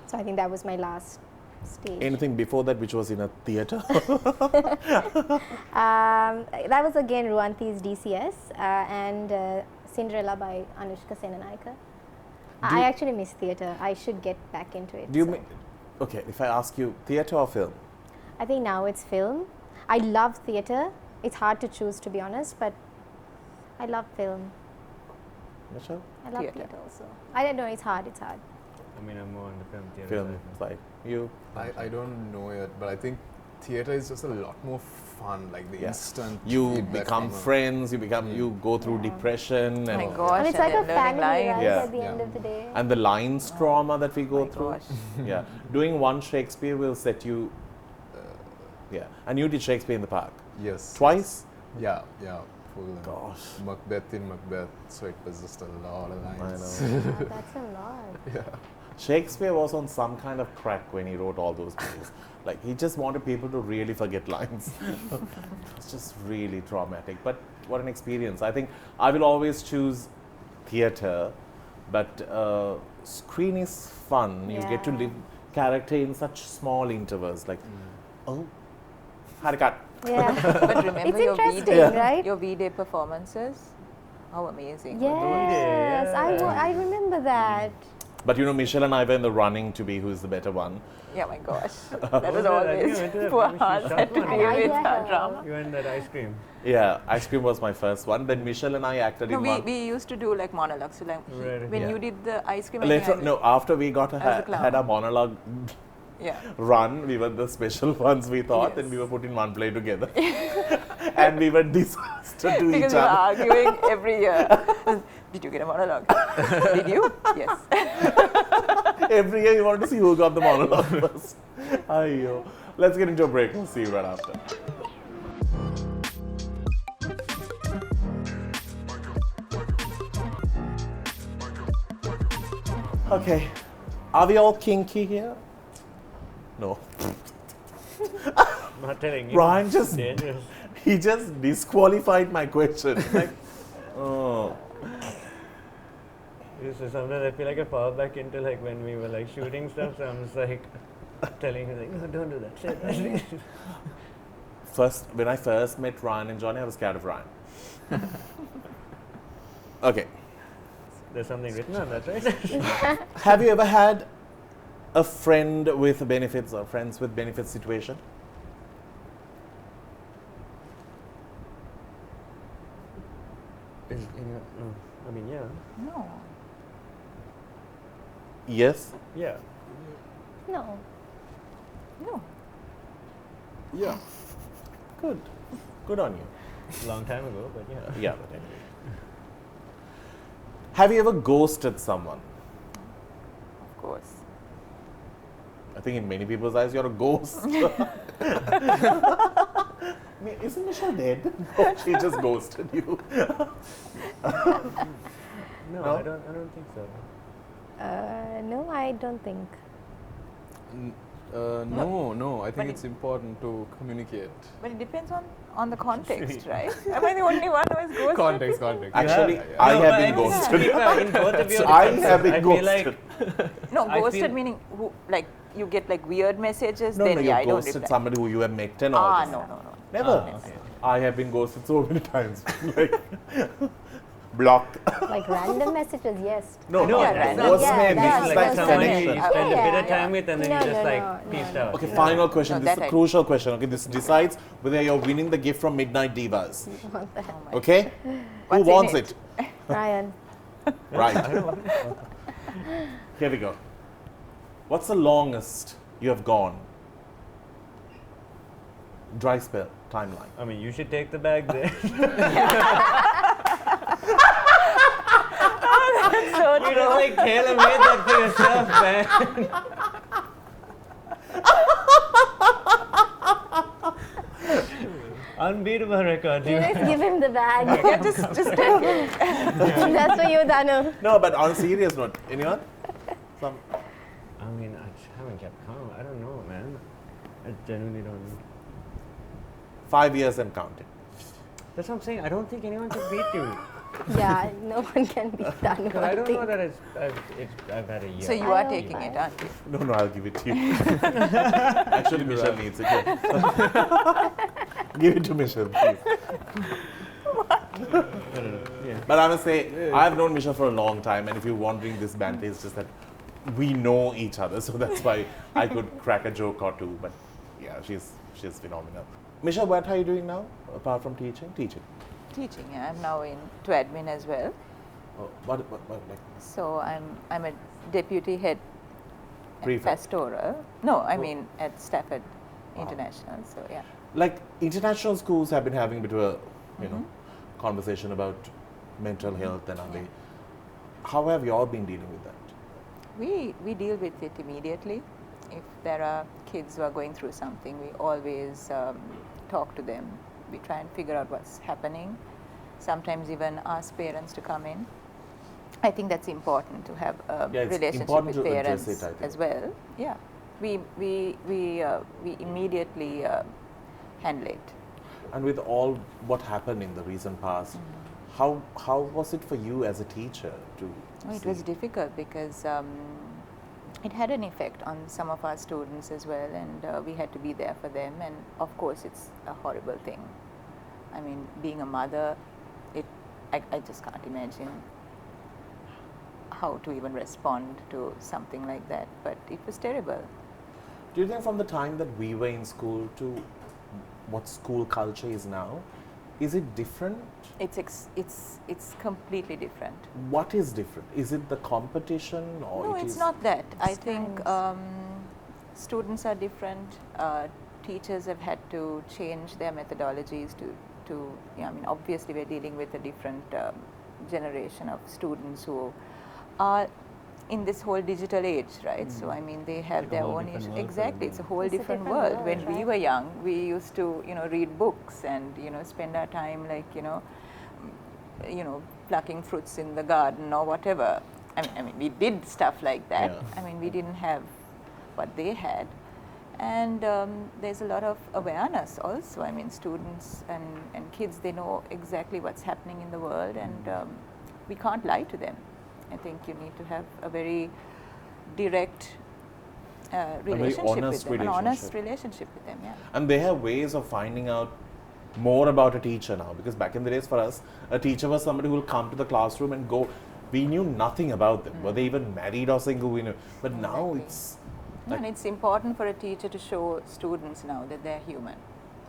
So I think that was my last stage. anything before that which was in a theatre? That was again Ruanti's DCS and Cinderella by Anushka Senanayaka. I actually miss theatre. I should get back into it. Do you so. Okay, if I ask you, theatre or film? I think now it's film. I love theatre. It's hard to choose, to be honest, but I love film. Michelle? I love Theatre. theatre also. I don't know, it's hard, it's hard. I mean, I'm more on the film theatre Film side. side. You? I don't know yet, but I think theatre is just a lot more fun, like the Yeah. instant. You feedback become from a- friends, you go through Yeah. depression Oh my and, gosh, And it's like a and then learning family, lines. right, Yeah. at the end Yeah. of the day. and the lines trauma that we Oh go my through. gosh. Yeah. Doing one Shakespeare will set you, yeah. And you did Shakespeare in the Park. Yes. Twice? Yeah, yeah. Full Gosh. Macbeth in Macbeth, so it was just a lot of lines. I know. Wow, that's a lot. Yeah. Shakespeare was on some kind of crack when he wrote all those plays. Like, he just wanted people to really forget lines. It's just really traumatic. But what an experience. I think I will always choose theatre, but screen is fun. You get to Yeah. live character in such small intervals. Like, oh, had a cut. Yeah. But remember It's your interesting, V-Day, right? your V-Day performances? How amazing. were those? Yes, I remember that. But you know, Michelle and I were in the running to be who's the better one. Yeah, my gosh. That was Oh, I think I always went to that poor movie, she Hans shot had to one. deal with Yeah. that drama. You and that ice cream. Yeah, ice cream was my first one. Then Michelle and I acted No, in one. we used to do like monologues. So like Right. when Yeah. you did the ice cream, I Later, think I no, after we got I was the clown. had a monologue yeah. run, we were the special ones we thought, and Yes. we were put in one play together. And we were disaster to Because each we were other. arguing every year. Did you get a monologue? Did you? Yes. Every year you wanted to see who got the monologue first. Ayyo. Let's get into a break. We'll see you right after. Okay. Are we all kinky here? No. I'm not telling you. Rahan It's just dangerous. he just disqualified my question. Like, oh. So sometimes I feel like I fall back into like when we were like shooting stuff. So I'm just like telling him like, no, don't do that. Say that. When I first met Ryan and Johnny, I was scared of Ryan. Okay. There's something written on that, right? Have you ever had a friend with benefits or friends with benefits situation? No. I mean, yeah. No. Yes. Yeah. No. No. Yeah. Good. Good on you. Long time ago, but yeah. Yeah, but anyway. Have you ever ghosted someone? Of course. I think in many people's eyes, you're a ghost. Isn't Michelle dead? No, she just ghosted you. No, No? I don't think so. No, I don't think. No. I But think it- it's important to communicate. But it depends on the context, right? Am I the only one who is ghosted? Context. Actually, Yeah. I No, have but been I ghosted. think, in both of your I defenses, have been I feel like ghosted. No, I ghosted feel- meaning who, like you get like weird messages. No, then no, yeah, I you don't ghosted reply. somebody who you have met and all Ah, this. no. Never. okay. I have been ghosted so many times. Like, block. Like random messages, yes. No, No, yeah, it's random. not- Ghostman, Yeah, this is like like someone you connection. spend a bit Yeah, of time with and then No, you just no, like no, peaced no. out. Okay, Yeah. final question. No, This is that a I- crucial question. Okay, this decides whether you're winning the gift from Midnight Divas. Oh my. Okay? What's Who in wants it? it? Ryan. Right. Here we go. What's the longest you have gone? Dry spell timeline. I mean, you should take the bag there. So You just like tailor-made that for yourself, man. Unbeatable record. You just give him the bag. yeah, just take it. That's for you, Danu. No, but on a serious note, anyone? Some. I mean, I just haven't kept count. I don't know, man. I genuinely don't know. 5 years and counting. That's what I'm saying. I don't think anyone can beat you. Yeah, no one can beat Danu. Because I don't think. know that I've had a year. So you I are don't taking know. it, aren't you? No, I'll give it to you. Actually, Michelle needs it. Yeah. Give it to Michelle, please. Yeah. But I must say, I've known Michelle for a long time, and if you're wondering, this banter is just that we know each other, so that's why I could crack a joke or two. But yeah, she's phenomenal. Michelle, what are you doing now apart from teaching? Teaching. Teaching. I'm now into admin as well. Oh, what like So I'm a deputy head Prefect. pastoral. No, I Oh. mean at Stafford Wow. International. So yeah. like international schools have been having a bit of a conversation about mental health and Yeah. how have you all been dealing with that? We deal with it immediately. If there are kids who are going through something, we always talk to them. We try and figure out what's happening. Sometimes even ask parents to come in. I think that's important to have a Yeah, it's relationship important with to address parents it, I think. as well. Yeah, we immediately handle it. And with all what happened in the recent past, how was it for you as a teacher to Oh, it see? was difficult because it had an effect on some of our students as well, and we had to be there for them. And of course, it's a horrible thing. I mean, being a mother, I just can't imagine how to even respond to something like that. But it was terrible. Do you think from the time that we were in school to what school culture is now, is it different? It's completely different. What is different? Is it the competition or No, it it's is not that. I It's think times. students are different. Teachers have had to change their methodologies to I mean, obviously we're dealing with a different generation of students who are in this whole digital age, right? So I mean, they have Like a their whole own different issue. world for Exactly, them, it's a yeah. whole It's a different different world. world, When we right? were young, we used to read books and spend our time like plucking fruits in the garden or whatever. I mean, we did stuff like that. Yeah. I mean, we didn't have what they had. And there's a lot of awareness also. I mean, students and kids, they know exactly what's happening in the world, and we can't lie to them. I think you need to have a very direct relationship with honest them, an honest relationship. relationship with them, yeah. And they have ways of finding out more about a teacher now, because back in the days for us, a teacher was somebody who will come to the classroom and go. We knew nothing about them. Were they even married or single? We knew. But now Exactly. it's And it's important for a teacher to show students now that they're human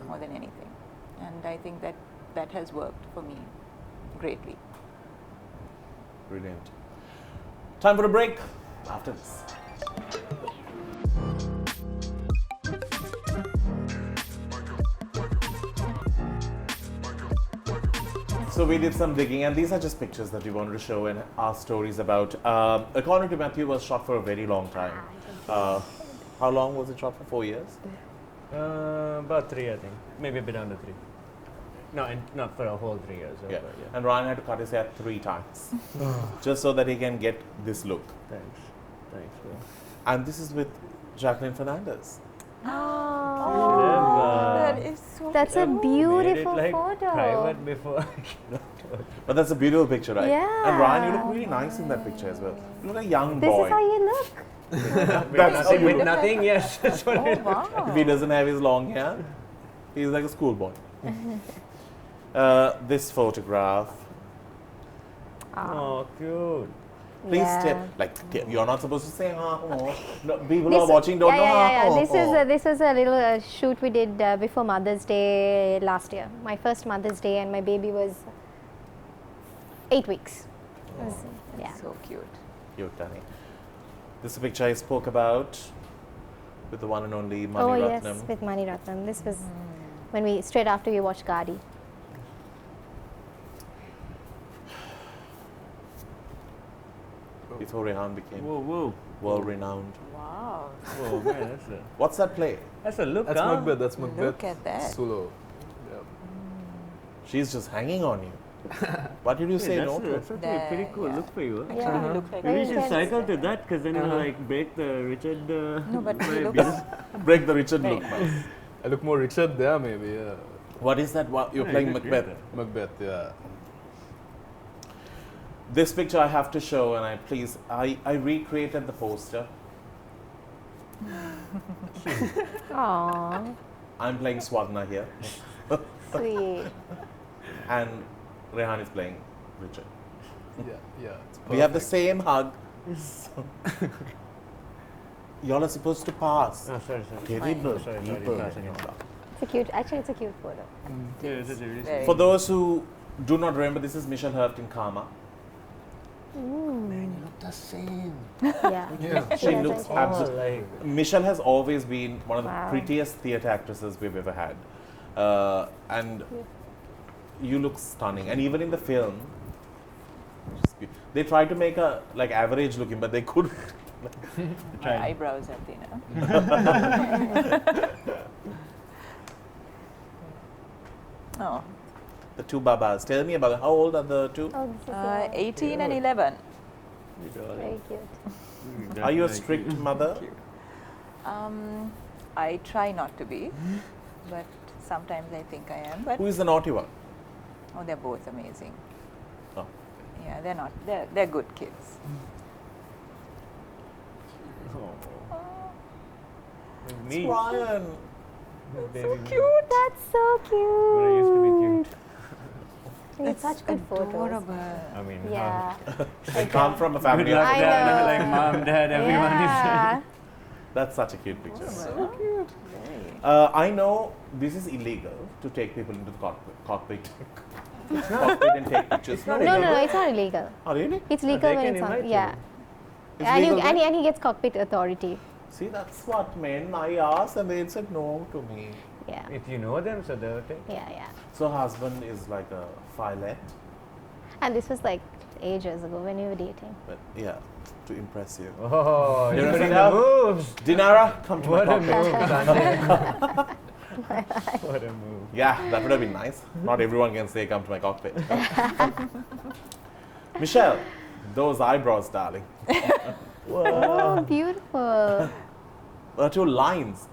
more than anything. And I think that has worked for me greatly. brilliant. Time for a break after this. So we did some digging, and these are just pictures that we wanted to show and ask stories about. According to Matthew, was shot for a very long time. How long was it shot for? 4 years? About 3, I think. Maybe a bit under 3. No, and not for a whole 3 years. Yeah. But yeah. And Ryan had to cut his hair 3 times just so that he can get this look. Thanks, bro. And this is with Jacqueline Fernandez. Oh, That is so that's a Made it beautiful like photo. private before. But that's a beautiful picture, right? Yeah. And Ryan, you look really nice in that picture as well. You look like a young This boy. is how you look. That's With you. nothing, yes. That's what Oh, it is. wow. If he doesn't have his long hair, he's like a schoolboy. This photograph. Oh, cute. Please Yeah. tell, you're not supposed to say, oh. No, people This- who are watching don't know. yeah. Oh. This was a little shoot we did before Mother's Day last year. My first Mother's Day, and my baby was 8 weeks. It was- yeah. So cute. Cute, Danny. This is a picture I spoke about with the one and only Mani Oh Ratnam. yes, with Mani Ratnam. This was when we straight after we watched Gadi. Before Rehan became Whoa. world renowned. Wow. Whoa, man, What's that play? that's a look, That's huh? Macbeth. That's Macbeth. Look at that. Solo. Yeah. She's just hanging on you. What did you Hey, say that's, no to? that's actually pretty That, cool yeah. look for you. Huh? Actually, you look like Very Maybe you should intense. cycle to that, because then it'll like break the Richard. No, but he vibe, looks Break the Richard Very look. nice. I look more Richard there, maybe. Yeah. What is that? You're Yeah, playing you look Macbeth. great Macbeth. Yeah. This picture I have to show, and I recreated the poster. Aww, I'm playing Swagna here, sweet. and Rehan is playing Richard. Yeah. Yeah. It's We have the perfect. same hug. Y'all are supposed to pass. Oh, sorry. Terrible Sorry, people. passing it. It's a cute, actually it's a cute photo. Yeah, it's really Very For those who do not remember, this is Michelle Herft in Karma. Mm. You look the same. Yeah. Yeah. She doesn't looks change. absolutely. Michelle has always been one of the Wow. prettiest theatre actresses we've ever had, and you look stunning. And even in the film, they tried to make her like average looking, but they couldn't. My eyebrows are thinner. Oh, The two babas. Tell me about it. How old are the two? Oh, this is 18 and 11. very cute. Are you a strict mother? I try not to be, but sometimes I think I am. But Who is the naughty one? oh, they're both amazing. Oh. Yeah, they're not. They're good kids. Me. Ryan. So Cute. That's so cute. When I used to be cute. It's such good photos. Adorable. I mean, Yeah. I come from a Good family. luck, I Dad. know. Like mom, dad, everyone Yeah. is. That's such a cute picture. So cute. Very. I know this is illegal to take people into the cockpit and take pictures. No, no, it's not illegal. Oh, really? It's they legal when can it's on. invite you. Yeah. It's And legal you, then? and he gets cockpit authority. See, that's what men. I asked and they said no to me. Yeah. If you know them, so they'll take. Yeah. So husband is like a filet, And this was like ages ago when we were dating. but yeah, to impress you. Oh, You you're know putting that? the moves. Dinara, come to my What a cockpit. move, Sanjay. What a move. Yeah, that would have been nice. Not everyone can say come to my cockpit. Michelle, those eyebrows, darling. Oh, beautiful. Two lines.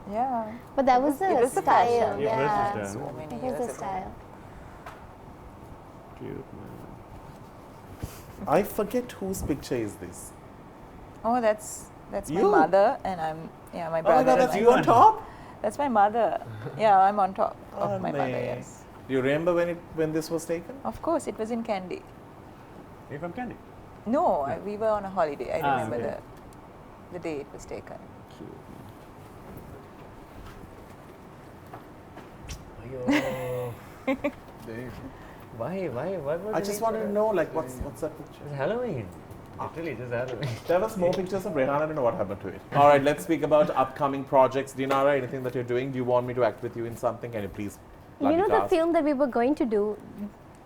Yeah. But that was the It was the style. fashion. It was the Yeah. style. So many It years was the ago. style. Cute, man. I forget whose picture is this. Oh, that's my You? mother, and my Oh my brother. god, and that's my you on top? That's my mother. Yeah, I'm on top Oh, of my mother. nee. Yes. Do you remember when this was taken? Of course, it was in Kandy. You're from Candy? No, we were on a holiday. I remember okay. the day it was taken. Ayo. Why was I it just in wanted to there? know, like, what's that picture? It's Halloween. Literally, just Halloween. There was more pictures of Rehan. I don't know what happened to it. All right, let's speak about upcoming projects. Dinara, anything that you're doing? Do you want me to act with you in something? Can you please? You know the cast? film that we were going to do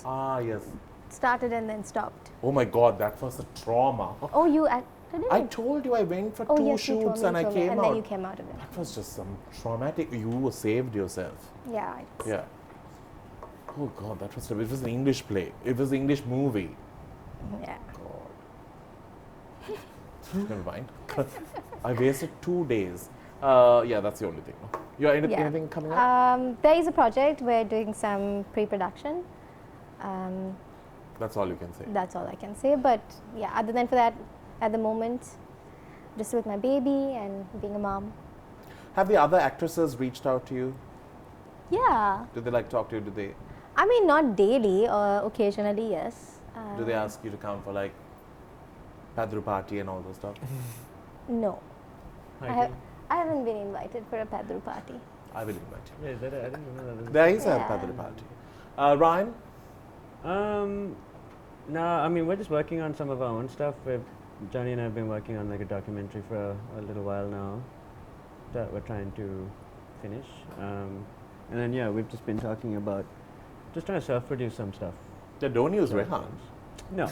Ah, yes. started and then stopped. Oh my God, that was a trauma. Oh, you acted in I it? told you I went for Oh, two yes, you told shoots me, and I you told me. came And out. then you came out of it. That was just some traumatic. You saved yourself. Yeah. Yeah. Oh God, that was. It was an English play. It was an English movie. Yeah. God. Never mind. I wasted 2 days. Yeah, that's the only thing. You have Yeah. anything coming up? There is a project. We're doing some pre-production. That's all you can say. That's all I can say. But yeah, other than for that, at the moment, just with my baby and being a mom. Have the other actresses reached out to you? Yeah. Do they like talk to you? Do they? I mean, not daily. Occasionally, yes. Do they ask you to come for like Padru party and all those stuff? No. Hi, I haven't been invited for a Padru party. I will invite you. Yeah, is that I didn't know that. There is a Yeah. Padru party. Ryan, No, I mean we're just working on some of our own stuff. Johnny and I have been working on like a documentary for a little while now that we're trying to finish. And then yeah, we've just been talking about just trying to self-produce some stuff. don't use Rehan. No,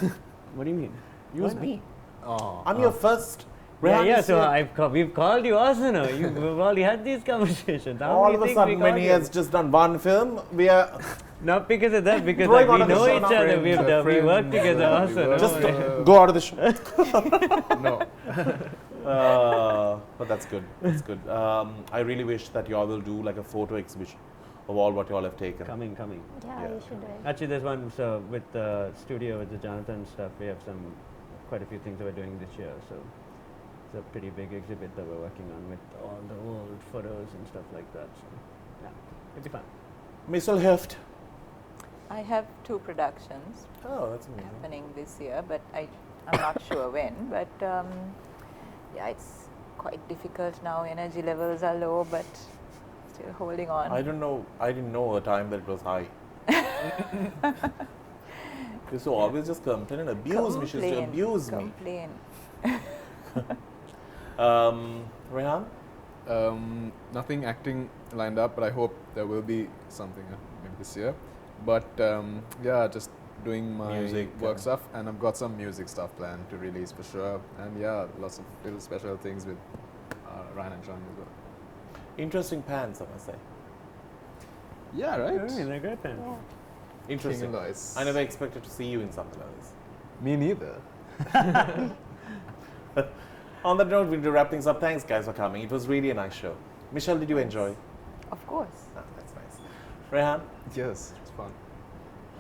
what do you mean? Use not? me. Oh. I'm your first. Yeah, Rehan yeah. is So here. we've called you also now. We've already had these conversations. How All many of a things sudden, we when called he you? has just done one film, we are Not because of that, because Throwing like, out we of the know show each now, other. friends, We work together also. just no? go out of the show. No. But that's good. That's good. I really wish that you all will do like a photo exhibition of all what you all have taken. Coming. Yeah, Yeah. you should do it. Actually, there's one. So with the studio, with the Jonathan stuff, we have quite a few things that we're doing this year. So it's a pretty big exhibit that we're working on with all the old photos and stuff like that. So yeah, it'll be fun. Mr. Herft. I have 2 productions Oh, that's amazing. happening this year, but I'm not sure when. But yeah, it's quite difficult now. Energy levels are low, but still holding on. I don't know. I didn't know a time that it was high. You used to always just complain and abuse me. She used to abuse me. Complain. Rehan? Nothing acting lined up, but I hope there will be something maybe this year. But yeah, just doing my Music, work stuff, and I've got some music stuff planned to release for sure. And yeah, lots of little special things with Rahan and Sean as well. Interesting pants, I must say. Yeah, right? I mean, they're great pants. Yeah. Interesting. King Lois. I never expected to see you in something like this. Me neither. On that note, we need to wrap things up. Thanks, guys, for coming. It was really a nice show. Michelle, did you enjoy? Of course. Ah, that's nice. Rehan? Yes, it was fun.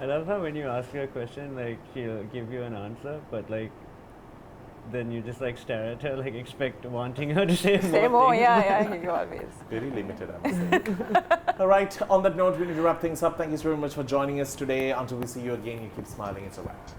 I love how when you ask her a question, like she'll give you an answer, but like then you just like stare at her, like wanting her to say more. Say more, things. yeah, you always. Very limited, I must say. All right, on that note, we need to wrap things up. Thank you so very much for joining us today. Until we see you again, you keep smiling. It's a wrap.